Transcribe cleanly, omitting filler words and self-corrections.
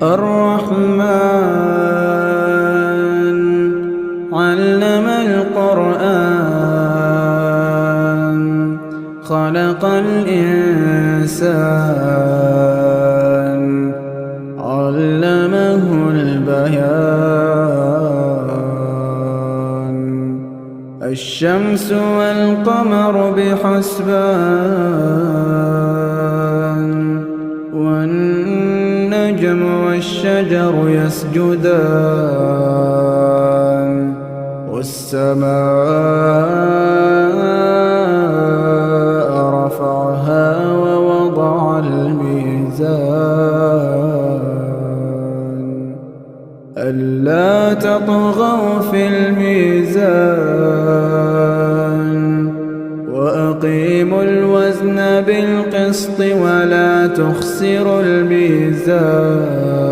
الرحمن علم القرآن خلق الإنسان علمه البيان الشمس والقمر بحسبان والنجم والشجر يسجدان والسماء رفعها ووضع الميزان ألا تطغوا في الميزان وأقيموا الوزن بالقسط ولا تخسروا الميزان